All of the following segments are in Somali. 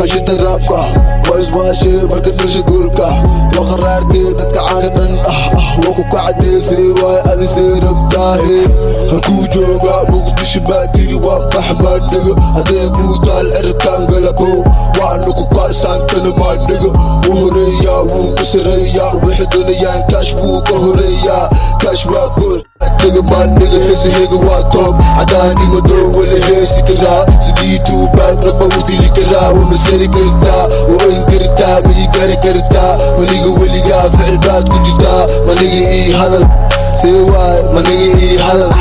واشي ترابكا كويس واشي مركن نرشي قولكا وقرارتي دادك عاقدن وكو كعدي سيواي أدي سيرب تاهي هكو جوغا مقدش باتيري وابح مانيغ هدي كوتا الاركان غلقو وانوكو كاسان تنما نيغ وهريا وكسريا وحدنيان كاش وكهريا كاش وابو nigga my nigga hesi hega waa top cadaani madow wala heesi karaa sidii tuubaad raba u dili karaa wamasari kartaa waoyn kartaa ma ii gari kartaa maniga weligaa ficil baad ku jirtaa maniga ii hadal see waay maniga ii hadal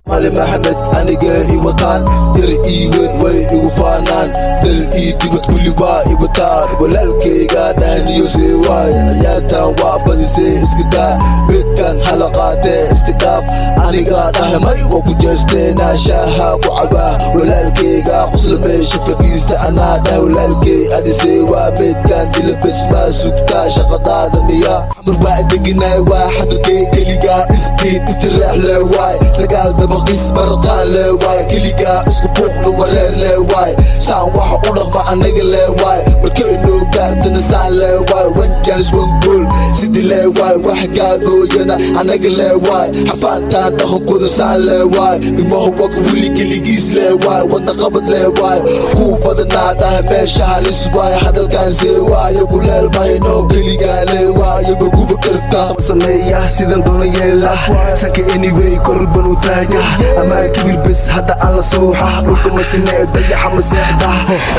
mali maxamed aniga ii wataan yar ii weyn way igu faanaan dal ii dibad kulli waa ii wataan walaalkayga dhahniyo see waay ciyaartaan waa badisee iska daa midkan halaqaatee iska dhaaf aniga dhahmay waa ku jeesteenaa shaaha ku cabaa walaalkayga qosla meesha fadhiista anaa dhah walaalkay adisee waa midkan dilabes maa sugtaa shaqadaada miya xamar waa deginaay waa xadarkay keligaa istiin istiraax le waay sagaal dabaqis marqaan le waay keligaa isku buuqna wareer le waay saan waxa u dhaqma anaga le waay markaynoo gaartana saan le waay wanjaanis wangool sidii le waay wax gaadooyana anaga le waay xafaantaan dhaqankooda saan le waay bigmaho waka weli keligiis le waay wadna qabad le waay kuu badanaa dhaha meesha halis waay hadalkaan see waayo ku leelmayno keligaa le waayo baguba kartaa sameeya sidan doona yeela sanka anyway korban u taaga amaa kibir bes hadda aan la sooxa dhulka masinee dayaxa maseexda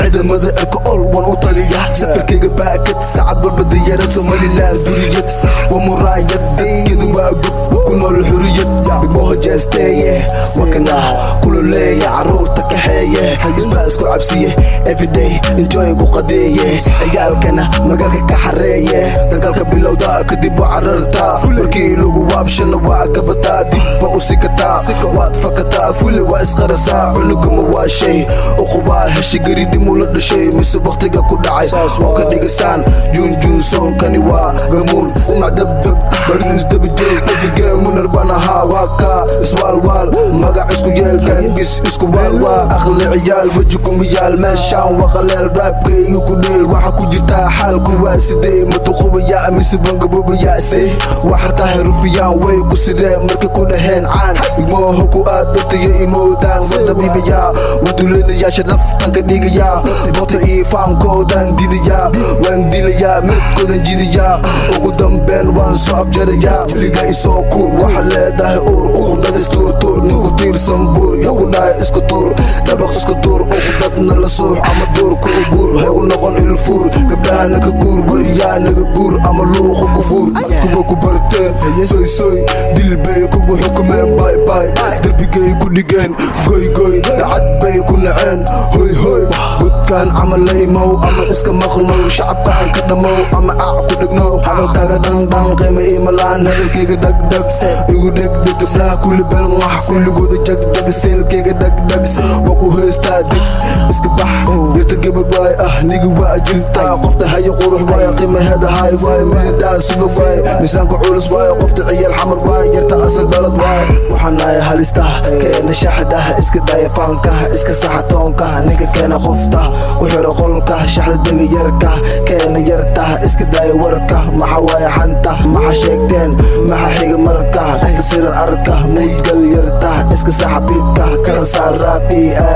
ciidamada erka ol wan u taliya safarkayga baakad saacad walba diyara somaliland duriyad waa muraayad dadkeedu waa gob ku nool xuriyad bigmaho jeesteeye wakana kululeeya caruurta kaxeeye isbaa isku cabsiye everyday enjoy ku qadeeye ciyaalkana magaalka ka xareeye dagaalka bilowda kadib waa carartaa markii lagu waabshana waa gabataa dib ma u sikataa waad fakataa fule waa isqarasaa cunugama waa shay uqubaa heshay garidhimu la dhashay mise waktiga ku dhacay waa ka dhigasaan junjunsoonkani waa gamuun sinac dabdab bari isdabajoog efigeemunar baan ahaa waa kaa iswaalwaal magac isku yeel gangis isku waalwaa aqli ciyaal weji kumiyaal meeshaan waqaleel raabkayga ku dheel waxa ku jirtaa xaalku waa sidee matuqubayaa mise bangabobayaase waxa tahay rufiyaan way ku sidee markay ku dhaheen caan bigmaho ku aad dogtaya imoodaan wadabiibayaa wadulenayaa sharaftan ka dhigayaa bota ii faankoodan didayaa waan dilayaa midkoodan jidayaa ugu dambeen waan soo afjarayaa weliga isoo kuur waxa leedahay uur uqdad istuurtuur ninku tiirsan buur yaku dhahay isku tuur dabaq isku tuur uqdadna la suux ama duur ku uguur haygu noqon ilfuur gabdhaha naga guur weriyaa naga guur ama luuqa ku fuur kuba ku barteen soy soy dil bay kugu xukumeen bay bay derbigay ku dhigeen goy goy dacad bay ku naceen hoy hoy godkaan camal la imow ama iska maqnow shacabkaan ka dhammow ama ac ku dhegnow hadalkaaga dhandhan qiima imalaan hadalkayga dhagdhag igu dhegdheg gabdhaha kulli belmax kulligooda jagjag seelkayga dhagdhag waa ku heystaa deg iska bax yarta gabad waay niga waa jirtaa qofta haya qurux waay qiimaheeda haay waay midhaan suba waay miisaanka culus waay qofta ciyaal xamar waay yarta asal balad waay waxaan nahay halista keena shaxdah iska daya faanka iska saxa toonka ninka keena qofta ku xiro qolka shaxda dega yarka keena yarta iska daya warka maxa waaya xanta maxa sheegteen maxa xiga marka qofta siran arka mudgal yarta iska saxa biidka kana saar raab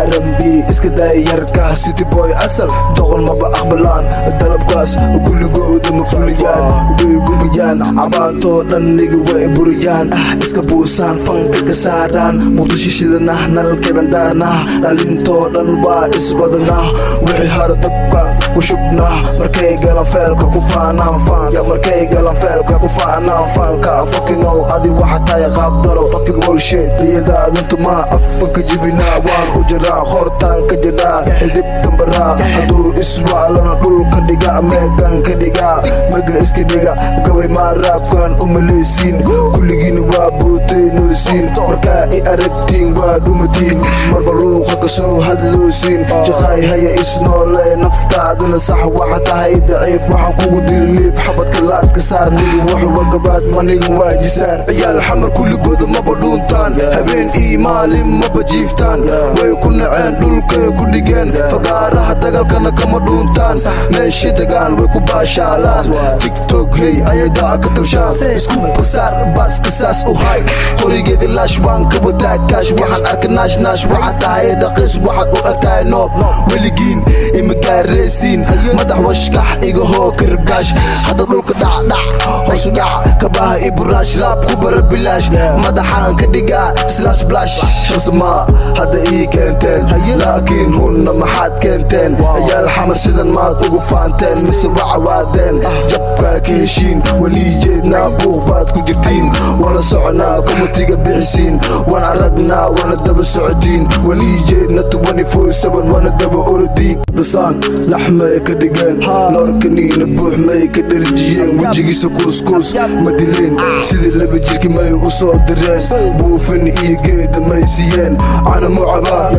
R&B iska daya yarka city boy asal doqon maba aqbalaan dalabkaas kulligooda ma fuliyaan way gubiyaan cabaantoo dhan niga way buriyaan iska buusaan fanka ka saaraan muqdisho shidanah nalkeedan daarnah dhalintoo dhan waa isbadanah wixii haro dabkaan ku shubnah markay galan feelka ku faanaan faanka markay galan feelka ku faanaan faanka fakinow adi waxa tahay qaab daro fucking bullshit biyadaadintu maa afanka jibinaa waan u jiraa hortaan ka jiraa xidib dambaraa hadduu iswaalana dhulka dhiga meegan ka dhiga maga iska dhiga gabay maa raabkan umaleysiin kulligiin waa buutaynosiin markaa i aragtiin waa dhumatiin marba luuqa kasoo hadloosiin jaqaay haya isnoole naftaadana sax waxa tahay daciif waxaan kugu diliif xabadka laadka saar nigi وقبات مانيغ واجسار عيال حمر كل قود ما بدونتان هبين إيمالي ما بجيفتان ويكون عين دولك كوديجين فقارها دقال كان كما دونتان ماشي دقان ويكو باشالان تيك توك هي أيدا كتلشان سكوب بسار باس كساس وهاي خوريجي إلاش وان كبداي كاش وحن أركناش ناش وحن تاي دقيس وحن وقتاي نوب وليجين إمكاريسين مدح وشكح إيغو هو كربكاش هذا دولك دع هوسو دع كباه إبراش راب كبر بلاش مدحان كدقا سلاش بلاش شمس ما هذا إي كنتين لكن هن محاد كنتين عيال حمر سيدان ما تقو فانتين مسوا عوادين جبكا كيشين ونيجينا بوبات كجرتين وانا سعنا كومتيقا بحسين وانا رقنا وانا دب سعودين ونيجينا 24/7 وانا دب أوردين دسان لحمة كدقين لوركنين بوح ماي كدرجيين وجيجيسو كوس مدلين سيدي اللي بجيركي ماي وصود درين بوفن إيجيد مايسيين أنا معبا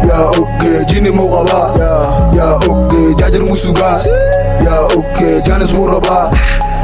يا أوكي جيني مغبا يا أوكي جاجر موسوغا يا أوكي جانس مربا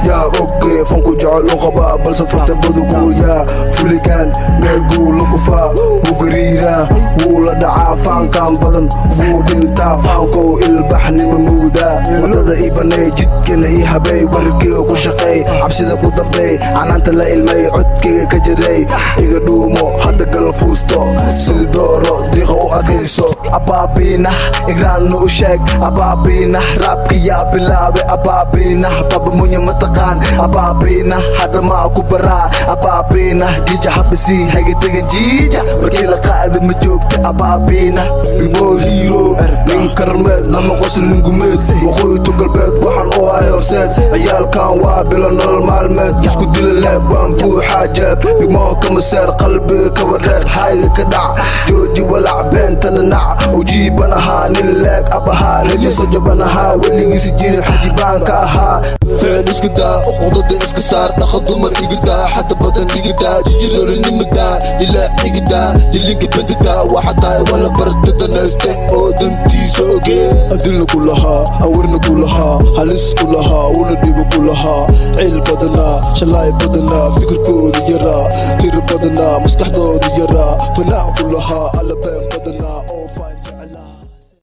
يا أوكي فانكو جعلو غبا بل سفتن بدوكو يا فوليكان ميقو لكفا وقريرا ولا دعا فان كان بدن ودنتا فانكو البحني ممودا ودادا إيباني جدكين إيهابي ورقي وكشقي عبسيدا كو دنبي عنانتا لا إلمي عدكي كجري إيغدومو هادا قلفوستو سيدي دورو ديغو أديسو أبابينا إغرانو وشاك أبابينا رابكي يا بلاوي أبابينا بابا مونيا متقان أبابينا هذا ما أكو برا أبابينا جيجا حبسي هاي تغن جيجا بركيلا قائد مجوكت أبابينا بيبو هيرو من كرمل لما غسل من قميس وخوي توقل بيت وحن أوهاي ورسيس عيال كان وابلا نورمال ميت يسكو ديل اللعبان بو حاجب بيمو كمسير قلبي كورير هاي كدع جوجي ولعبين تننع وجيب أنا هاني لك أبها للي صجب أنا ها واللي يسجير الحجيبان كاها فعل اسكدا وخوضة اسكسار تاخد دمر ايقدا حتى بدن ايقدا جيجي لولي نمدا يلا ايقدا يلي قبددا وحتى ولا برددا نستي اودنتي سوكي ادلنا كلها اورنا كلها هلس كلها ونديب كلها عيل بدنا شلاي بدنا فكر كودي يرا تير بدنا مسكح دودي يرا فناء كلها على بين بدنا